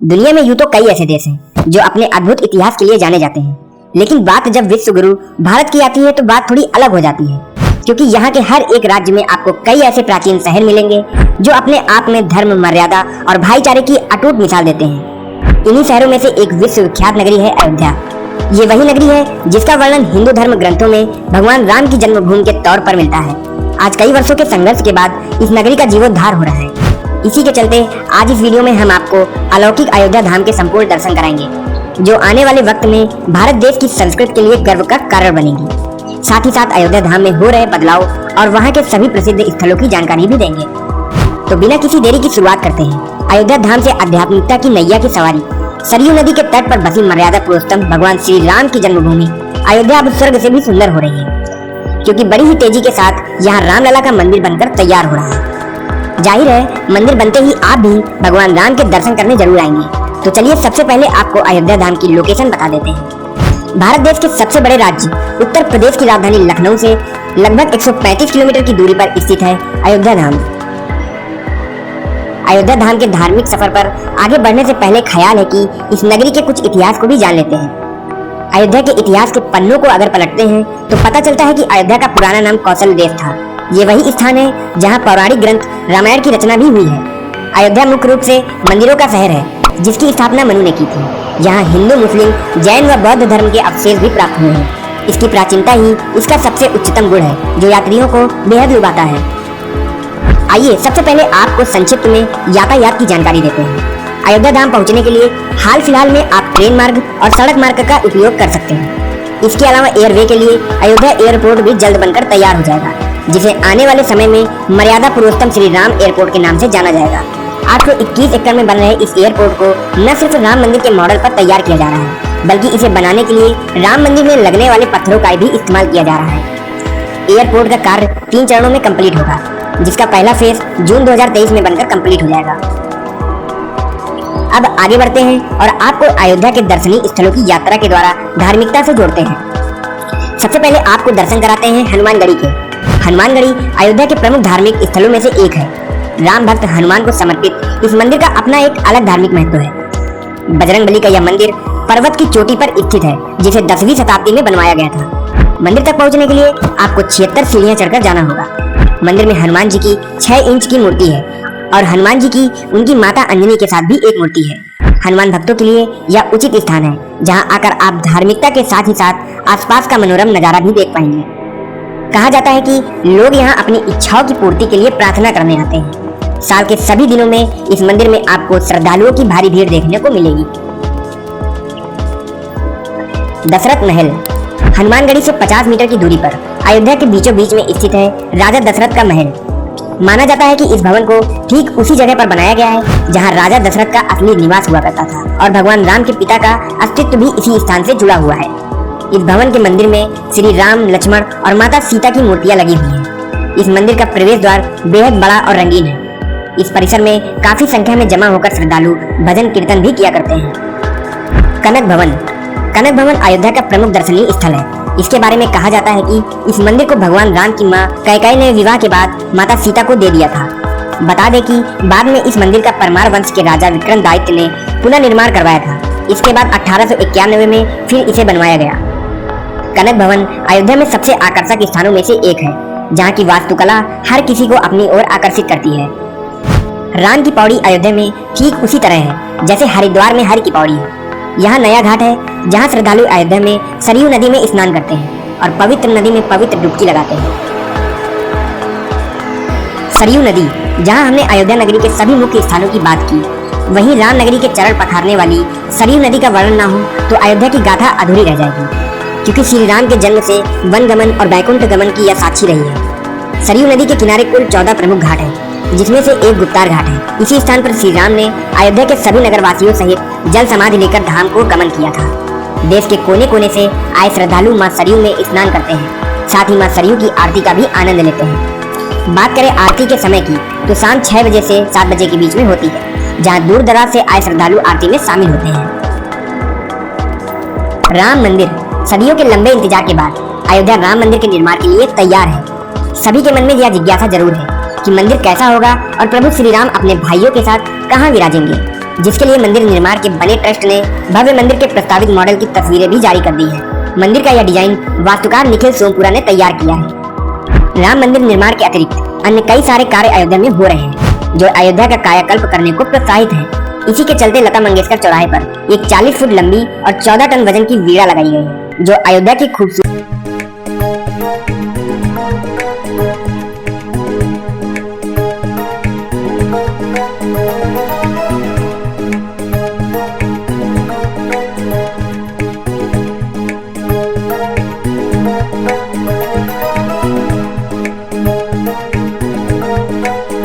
दुनिया में यूं तो कई ऐसे देश हैं जो अपने अद्भुत इतिहास के लिए जाने जाते हैं, लेकिन बात जब विश्व गुरु भारत की आती है तो बात थोड़ी अलग हो जाती है, क्योंकि यहाँ के हर एक राज्य में आपको कई ऐसे प्राचीन शहर मिलेंगे जो अपने आप में धर्म, मर्यादा और भाईचारे की अटूट मिसाल देते हैं। इन्हीं शहरों में से एक विश्व विख्यात नगरी है अयोध्या। ये वही नगरी है जिसका वर्णन हिंदू धर्म ग्रंथों में भगवान राम की जन्मभूमि के तौर पर मिलता है। आज कई वर्षों के संघर्ष के बाद इस नगरी का जीर्णोद्धार हो रहा है। इसी के चलते आज इस वीडियो में हम आपको अलौकिक अयोध्या धाम के संपूर्ण दर्शन कराएंगे, जो आने वाले वक्त में भारत देश की संस्कृति के लिए गर्व का कारण बनेगी। साथ ही साथ अयोध्या धाम में हो रहे बदलाव और वहां के सभी प्रसिद्ध स्थलों की जानकारी भी देंगे। तो बिना किसी देरी की शुरुआत करते हैं अयोध्या धाम से आध्यात्मिकता की नैया की सवारी। सरयू नदी के तट पर बसी मर्यादा पुरुषोत्तम भगवान श्री राम की जन्मभूमि अयोध्या अब स्वर्ग से भी सुंदर हो रही है, क्योंकि बड़ी ही तेजी के साथ यहाँ रामलला का मंदिर बनकर तैयार हो रहा है। जाहिर है मंदिर बनते ही आप भी भगवान राम के दर्शन करने जरूर आएंगे। तो चलिए सबसे पहले आपको अयोध्या धाम की लोकेशन बता देते हैं। भारत देश के सबसे बड़े राज्य उत्तर प्रदेश की राजधानी लखनऊ से लगभग 135 किलोमीटर की दूरी पर स्थित है अयोध्या धाम। अयोध्या धाम के धार्मिक सफर पर आगे बढ़ने से पहले ख्याल है कि इस नगरी के कुछ इतिहास को भी जान लेते हैं। अयोध्या के इतिहास के पन्नों को अगर पलटते हैं तो पता चलता है कि अयोध्या का पुराना नाम कौशल देश था। ये वही स्थान है जहाँ पौराणिक ग्रंथ रामायण की रचना भी हुई है। अयोध्या मुख्य रूप से मंदिरों का शहर है, जिसकी स्थापना मनु ने की थी। यहाँ हिंदू, मुस्लिम, जैन व बौद्ध धर्म के अवशेष भी प्राप्त हुए हैं। इसकी प्राचीनता ही इसका सबसे उच्चतम गुण है, जो यात्रियों को बेहद लुभाता है। आइए सबसे पहले आपको संक्षिप्त में यातायात की जानकारी देते हैं। अयोध्या धाम पहुँचने के लिए हाल फिलहाल में आप ट्रेन मार्ग और सड़क मार्ग का उपयोग कर सकते हैं। इसके अलावा एयरवे के लिए अयोध्या एयरपोर्ट भी जल्द बनकर तैयार हो जाएगा, जिसे आने वाले समय में मर्यादा पुरुषोत्तम श्री राम एयरपोर्ट के नाम से जाना जाएगा। 821 एकड़ में बन रहे इस एयरपोर्ट को न सिर्फ राम मंदिर के मॉडल पर तैयार किया जा रहा है, बल्कि इसे बनाने के लिए राम मंदिर में लगने वाले पत्थरों का भी इस्तेमाल किया जा रहा है। एयरपोर्ट का कार्य 3 चरणों में कंप्लीट होगा, जिसका पहला फेज जून 2023 में बनकर कंप्लीट हो जाएगा। अब आगे बढ़ते हैं और आपको अयोध्या के दर्शनीय स्थलों की यात्रा के द्वारा धार्मिकता से जोड़ते हैं। सबसे पहले आपको दर्शन कराते हैं हनुमानगढ़ी के। हनुमानगढ़ी अयोध्या के प्रमुख धार्मिक स्थलों में से एक है। राम भक्त हनुमान को समर्पित इस मंदिर का अपना एक अलग धार्मिक महत्व है। बजरंगबली का यह मंदिर पर्वत की चोटी पर स्थित है, जिसे 10वीं शताब्दी में बनवाया गया था। मंदिर तक पहुंचने के लिए आपको 76 सीढ़ियां चढ़कर जाना होगा। मंदिर में हनुमान जी की 6 इंच की मूर्ति है और हनुमान जी की उनकी माता अंजनी के साथ भी एक मूर्ति है। हनुमान भक्तों के लिए यह उचित स्थान है, जहां आकर आप धार्मिकता के साथ ही साथ आसपास का मनोरम नजारा भी देख पाएंगे। कहा जाता है कि लोग यहाँ अपनी इच्छाओं की पूर्ति के लिए प्रार्थना करने आते हैं। साल के सभी दिनों में इस मंदिर में आपको श्रद्धालुओं की भारी भीड़ देखने को मिलेगी। दशरथ महल हनुमानगढ़ी से 50 मीटर की दूरी पर अयोध्या के बीचों बीच में स्थित है राजा दशरथ का महल। माना जाता है कि इस भवन को ठीक उसी जगह पर बनाया गया है जहां राजा दशरथ का असली निवास हुआ करता था, और भगवान राम के पिता का अस्तित्व भी इसी स्थान से जुड़ा हुआ है। इस भवन के मंदिर में श्री राम, लक्ष्मण और माता सीता की मूर्तियां लगी हुई हैं। इस मंदिर का प्रवेश द्वार बेहद बड़ा और रंगीन है। इस परिसर में काफी संख्या में जमा होकर श्रद्धालु भजन कीर्तन भी किया करते हैं। कनक भवन अयोध्या का प्रमुख दर्शनीय स्थल है। इसके बारे में कहा जाता है कि इस मंदिर को भगवान राम की मां कैकेयी ने विवाह के बाद माता सीता को दे दिया था। बता दें कि बाद में इस मंदिर का परमार वंश के राजा विक्रमादित्य ने पुनर्निर्माण करवाया था। इसके बाद 1891 में फिर इसे बनवाया गया। कनक भवन अयोध्या में सबसे आकर्षक स्थानों में से एक है, जहाँ की वास्तुकला हर किसी को अपनी ओर आकर्षित करती है। राम की पौड़ी अयोध्या में ठीक उसी तरह है जैसे हरिद्वार में हरि की पौड़ी है। यहाँ नया घाट है जहाँ श्रद्धालु अयोध्या में सरयू नदी में स्नान करते हैं और पवित्र नदी में पवित्र डुबकी लगाते हैं। सरयू नदी, जहाँ हमने अयोध्या नगरी के सभी मुख्य स्थानों की बात की, वहीं राम नगरी के चरण पखारने वाली सरयू नदी का वर्णन न हो तो अयोध्या की गाथा अधूरी रह जाएगी, क्योंकि श्री राम के जन्म से वन गमन और बैकुंठ गमन की यह साक्षी रही है। सरयू नदी के किनारे कुल 14 प्रमुख घाट हैं, जिसमें से एक गुप्तार घाट है। इसी स्थान पर श्री राम ने अयोध्या के सभी नगरवासियों सहित जल समाधि लेकर धाम को गमन किया था। देश के कोने कोने से आए श्रद्धालु मां सरयू में स्नान करते हैं, साथ ही मां सरयू की आरती का भी आनंद लेते हैं। बात करें आरती के समय की तो शाम 6 बजे से 7 बजे के बीच में होती है, जहाँ दूर दराज से आए श्रद्धालु आरती में शामिल होते हैं। राम मंदिर सदियों के लंबे इंतजार के बाद अयोध्या राम मंदिर के निर्माण के लिए तैयार है। सभी के मन में यह जिज्ञासा जरूर है कि मंदिर कैसा होगा और प्रभु श्री राम अपने भाइयों के साथ कहां विराजेंगे। जिसके लिए मंदिर निर्माण के बने ट्रस्ट ने भव्य मंदिर के प्रस्तावित मॉडल की तस्वीरें भी जारी कर दी है। मंदिर का यह डिजाइन वास्तुकार निखिल सोमपुरा ने तैयार किया है। राम मंदिर निर्माण के अतिरिक्त अन्य कई सारे कार्य अयोध्या में हो रहे हैं जो अयोध्या का कायाकल्प करने को प्रोत्साहित है। इसी के चलते लता मंगेशकर चौराहे पर एक 40 फुट लंबी और 14 टन वजन की वीणा लगाई गई है जो अयोध्या की खूबसूरत